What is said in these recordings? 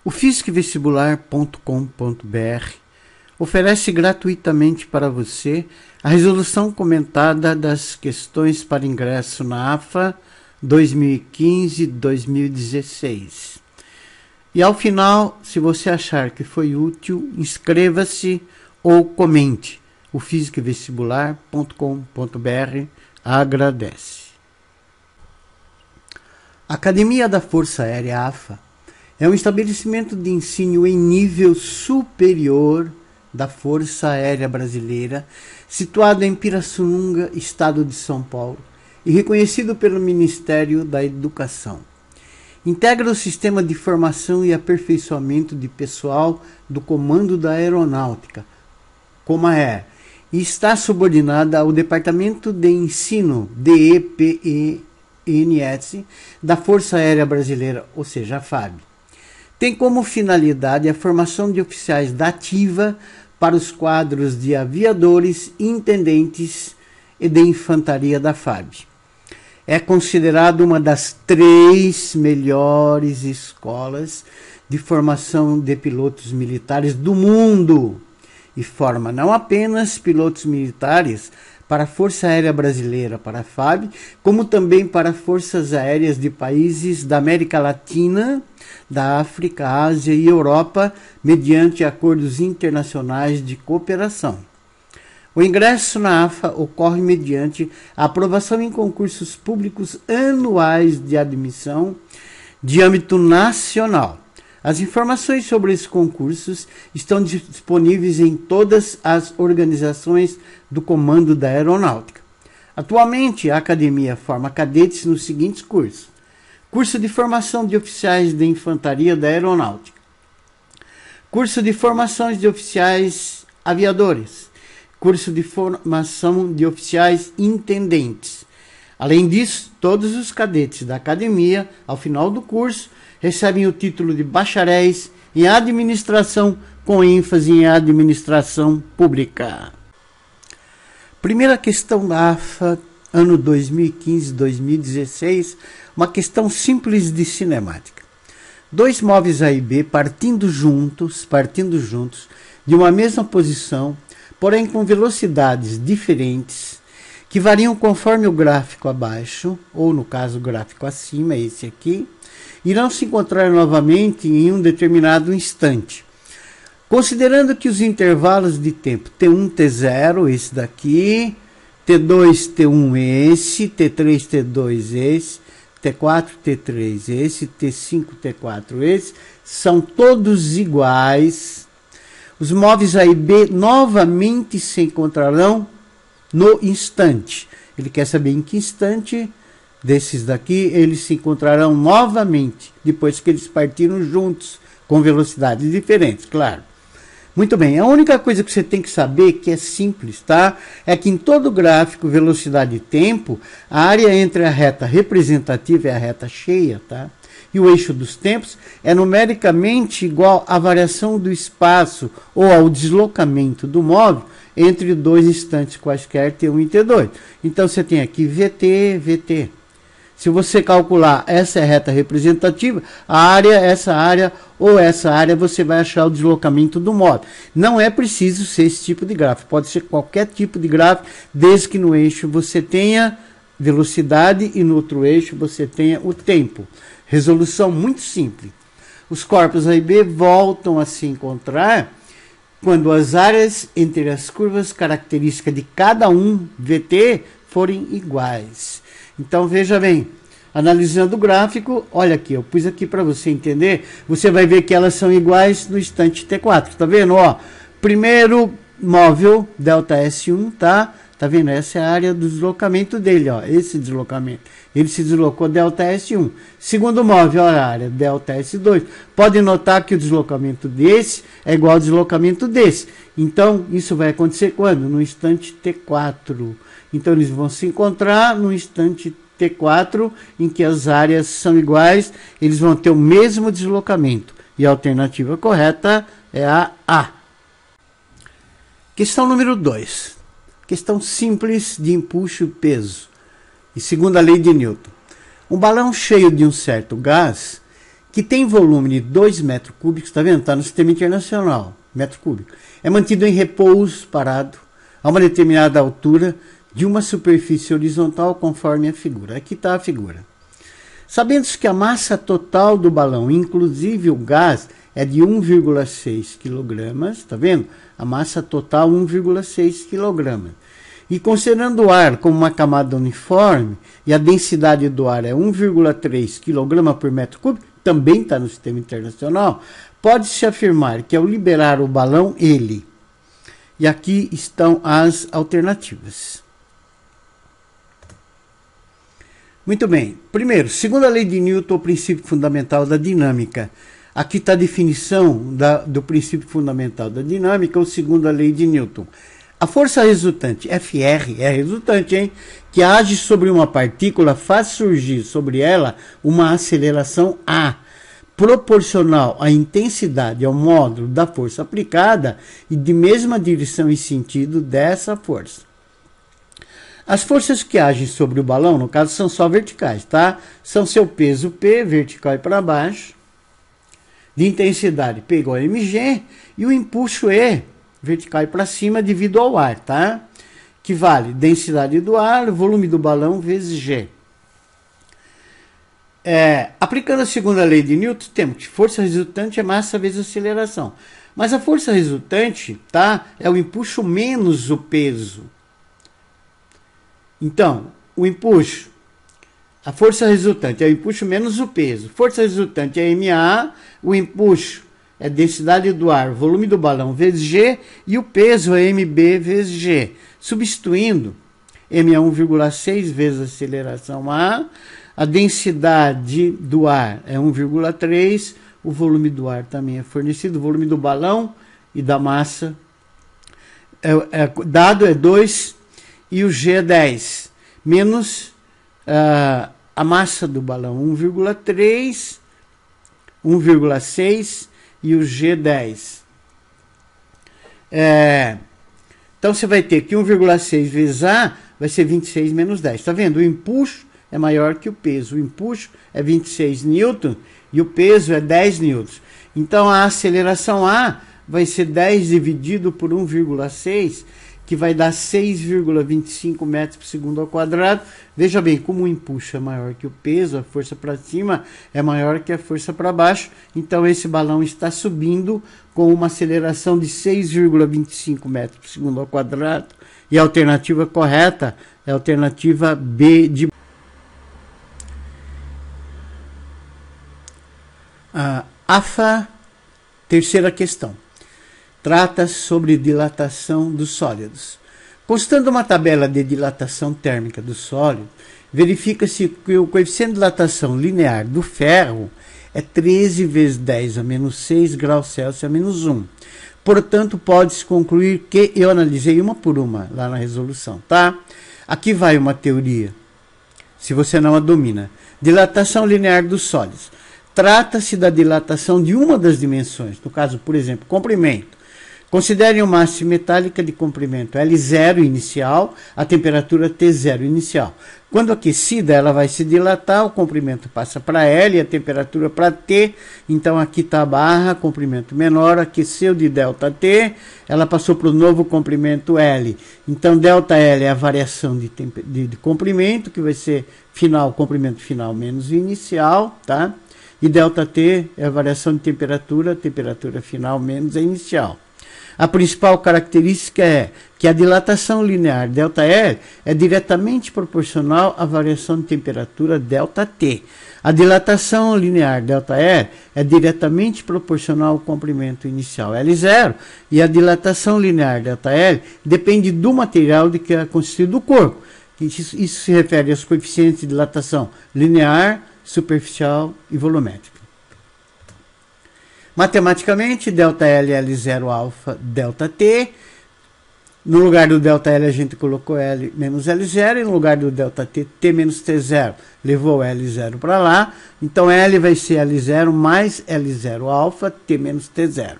O fiscvestibular.com.br oferece gratuitamente para você a resolução comentada das questões para ingresso na AFA 2015-2016. E ao final, se você achar que foi útil, inscreva-se ou comente. O fiscvestibular.com.br agradece. A Academia da Força Aérea AFA é um estabelecimento de ensino em nível superior da Força Aérea Brasileira, situado em Pirassununga, estado de São Paulo, e reconhecido pelo Ministério da Educação. Integra o sistema de formação e aperfeiçoamento de pessoal do Comando da Aeronáutica, Comaer, e está subordinada ao Departamento de Ensino, DEPENS, da Força Aérea Brasileira, ou seja, a FAB. Tem como finalidade a formação de oficiais da ativa para os quadros de aviadores, intendentes e de infantaria da FAB. É considerado uma das 3 melhores escolas de formação de pilotos militares do mundo e forma não apenas pilotos militares para a Força Aérea Brasileira, para a FAB, como também para forças aéreas de países da América Latina, da África, Ásia e Europa, mediante acordos internacionais de cooperação. O ingresso na AFA ocorre mediante a aprovação em concursos públicos anuais de admissão de âmbito nacional. As informações sobre esses concursos estão disponíveis em todas as organizações do Comando da Aeronáutica. Atualmente, a academia forma cadetes nos seguintes cursos: curso de formação de oficiais de infantaria da Aeronáutica, curso de formação de oficiais aviadores, curso de formação de oficiais intendentes. Além disso, todos os cadetes da academia, ao final do curso, recebem o título de bacharéis em administração, com ênfase em administração pública. Primeira questão da AFA, ano 2015-2016, uma questão simples de cinemática. 2 móveis A e B partindo juntos de uma mesma posição, porém com velocidades diferentes, que variam conforme o gráfico abaixo, ou no caso o gráfico acima, esse aqui, irão se encontrar novamente em um determinado instante. Considerando que os intervalos de tempo T1, T0, esse daqui, T2, T1, esse, T3, T2, esse, T4, T3, esse, T5, T4, esse, são todos iguais. Os móveis A e B novamente se encontrarão no instante. Ele quer saber em que instante desses daqui eles se encontrarão novamente, depois que eles partiram juntos, com velocidades diferentes, claro. Muito bem, a única coisa que você tem que saber, que é simples, tá? É que em todo gráfico, velocidade e tempo, a área entre a reta representativa e a reta cheia, tá? E o eixo dos tempos é numericamente igual à variação do espaço ou ao deslocamento do móvel entre 2 instantes quaisquer, T1 e T2. Então você tem aqui VT, VT. Se você calcular essa é a reta representativa, essa área, você vai achar o deslocamento do móvel. Não é preciso ser esse tipo de gráfico, pode ser qualquer tipo de gráfico, desde que no eixo você tenha velocidade e no outro eixo você tenha o tempo. Resolução muito simples. Os corpos A e B voltam a se encontrar quando as áreas entre as curvas características de cada um, VT, forem iguais. Então, veja bem, analisando o gráfico, olha aqui, eu pus aqui para você entender, você vai ver que elas são iguais no instante T4, tá vendo? Ó, primeiro móvel, delta S1, tá? Tá vendo? Essa é a área do deslocamento dele, ó, esse deslocamento. Ele se deslocou delta S1. Segundo móvel, olha a área, delta S2. Pode notar que o deslocamento desse é igual ao deslocamento desse. Então, isso vai acontecer quando? No instante T4. Então, eles vão se encontrar no instante T4, em que as áreas são iguais, eles vão ter o mesmo deslocamento. E a alternativa correta é a A. Questão número 2. Questão simples de empuxo e peso. E segundo a lei de Newton. Um balão cheio de um certo gás que tem volume de 2 metros cúbicos, está vendo? Está no sistema internacional, metro cúbico. É mantido em repouso, parado, a uma determinada altura de uma superfície horizontal conforme a figura. Aqui está a figura. Sabendo-se que a massa total do balão, inclusive o gás, é de 1,6 kg, está vendo? A massa total 1,6 kg. E considerando o ar como uma camada uniforme, e a densidade do ar é 1,3 kg por metro cúbico, também está no sistema internacional, pode-se afirmar que ao liberar o balão, ele... E aqui estão as alternativas. Muito bem. Primeiro, segundo a lei de Newton, o princípio fundamental da dinâmica. Aqui está a definição do princípio fundamental da dinâmica, ou segundo a lei de Newton. A força resultante, Fr, é resultante, hein? Que age sobre uma partícula, faz surgir sobre ela uma aceleração A, proporcional à intensidade ao módulo da força aplicada e de mesma direção e sentido dessa força. As forças que agem sobre o balão, no caso, são só verticais, tá? São seu peso P, vertical e para baixo, de intensidade P igual a mg, e o impulso E, vertical e para cima, devido ao ar, tá? Que vale densidade do ar, volume do balão vezes G. Aplicando a segunda lei de Newton, temos que força resultante é massa vezes aceleração. Mas a força resultante, tá? É o impulso menos o peso. Então, o impulso, a força resultante é o impulso menos o peso. Força resultante é MA, o impulso é densidade do ar, volume do balão vezes G, e o peso é MB vezes G. Substituindo, M é 1,6 vezes a aceleração A densidade do ar é 1,3, o volume do ar também é fornecido, o volume do balão e da massa dado é 2 e o G é 10, menos a massa do balão 1,3, 1,6 e o G 10. Então você vai ter que 1,6 vezes A vai ser 26 menos 10. Está vendo? O impulso é maior que o peso. O impulso é 26 newton e o peso é 10 newtons. Então a aceleração A vai ser 10 dividido por 1,6, que vai dar 6,25 metros por segundo ao quadrado. Veja bem, como o impulso é maior que o peso, a força para cima é maior que a força para baixo. Então esse balão está subindo com uma aceleração de 6,25 metros por segundo ao quadrado. E a alternativa correta é a alternativa B de... AFA, terceira questão. Trata sobre dilatação dos sólidos. Constando uma tabela de dilatação térmica do sólido, verifica-se que o coeficiente de dilatação linear do ferro é 13 vezes 10 a menos 6 graus Celsius a menos 1. Portanto, pode-se concluir que eu analisei uma por uma lá na resolução, tá? Aqui vai uma teoria, se você não a domina. Dilatação linear dos sólidos. Trata-se da dilatação de uma das dimensões, no caso, por exemplo, comprimento. Considere uma haste metálica de comprimento L0 inicial, a temperatura T0 inicial. Quando aquecida, ela vai se dilatar, o comprimento passa para L, a temperatura para T. Então aqui está a barra, comprimento menor, aqueceu de ΔT, ela passou para o novo comprimento L. Então ΔL é a variação de comprimento, que vai ser final, comprimento final menos o inicial, tá? E ΔT é a variação de temperatura, temperatura final menos a inicial. A principal característica é que a dilatação linear ΔL é diretamente proporcional à variação de temperatura ΔT. A dilatação linear ΔL é diretamente proporcional ao comprimento inicial L0 e a dilatação linear ΔL depende do material de que é constituído o corpo. Isso se refere aos coeficientes de dilatação linear, superficial e volumétrica. Matematicamente, ΔL é L0 alfa ΔT. No lugar do ΔL a gente colocou L menos L0 e no lugar do ΔT, T menos T0. Levou L0 para lá. Então L vai ser L0 mais L0 alfa, T menos T0.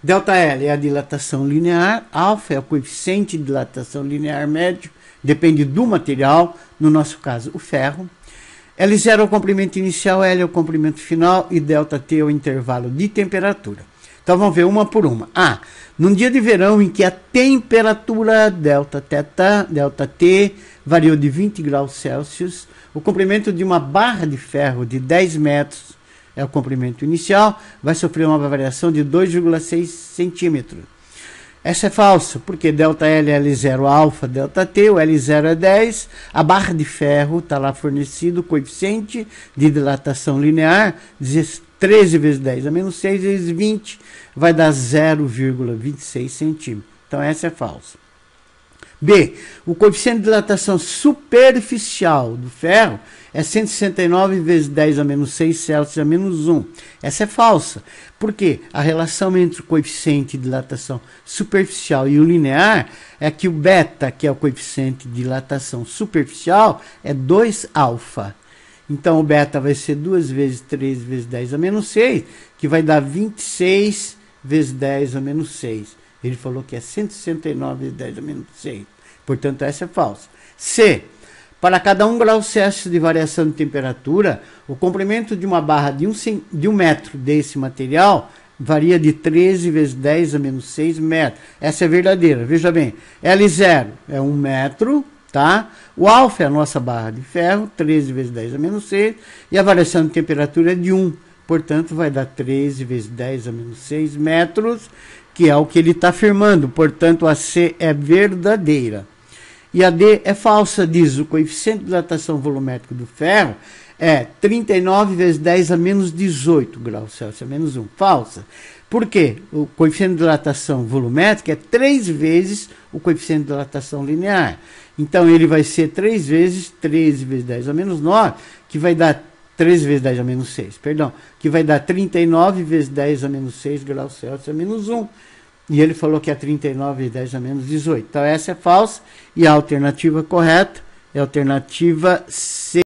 ΔL é a dilatação linear, alfa é o coeficiente de dilatação linear médio, depende do material, no nosso caso o ferro. L0 é o comprimento inicial, L é o comprimento final e ΔT é o intervalo de temperatura. Então vamos ver uma por uma. Num dia de verão em que a temperatura ΔT variou de 20 graus Celsius, o comprimento de uma barra de ferro de 10 metros, é o comprimento inicial, vai sofrer uma variação de 2,6 centímetros. Essa é falsa, porque ΔL é L0 alfa ΔT, o L0 é 10, a barra de ferro está lá fornecido, o coeficiente de dilatação linear, 13 vezes 10 a menos 6 vezes 20, vai dar 0,26 centímetros. Então essa é falsa. B, o coeficiente de dilatação superficial do ferro é 169 vezes 10 a menos 6 Celsius a menos 1. Essa é falsa. Por quê? A relação entre o coeficiente de dilatação superficial e o linear é que o beta, que é o coeficiente de dilatação superficial, é 2 alfa. Então o beta vai ser 2 vezes 3 vezes 10 a menos 6, que vai dar 26 vezes 10 a menos 6. Ele falou que é 169 vezes 10 a menos 6. Portanto, essa é falsa. C. Para cada 1 grau Celsius de variação de temperatura, o comprimento de uma barra de 1 metro desse material varia de 13 vezes 10 a menos 6 metros. Essa é verdadeira. Veja bem, L0 é 1 metro, tá? O alfa é a nossa barra de ferro, 13 vezes 10 a menos 6, e a variação de temperatura é de 1. Portanto, vai dar 13 vezes 10 a menos 6 metros, que é o que ele está afirmando. Portanto, a C é verdadeira. E a D é falsa, diz o coeficiente de dilatação volumétrico do ferro é 39 vezes 10 a menos 18 graus Celsius, a menos 1. Falsa. Por quê? O coeficiente de dilatação volumétrica é 3 vezes o coeficiente de dilatação linear. Então, ele vai ser 3 vezes 13 vezes 10 a menos 9, que vai dar 13 vezes 10 a menos 6, perdão, que vai dar 39 vezes 10 a menos 6 graus Celsius a menos 1. E ele falou que é 39 vezes 10 a menos 18. Então, essa é falsa. E a alternativa correta é a alternativa C.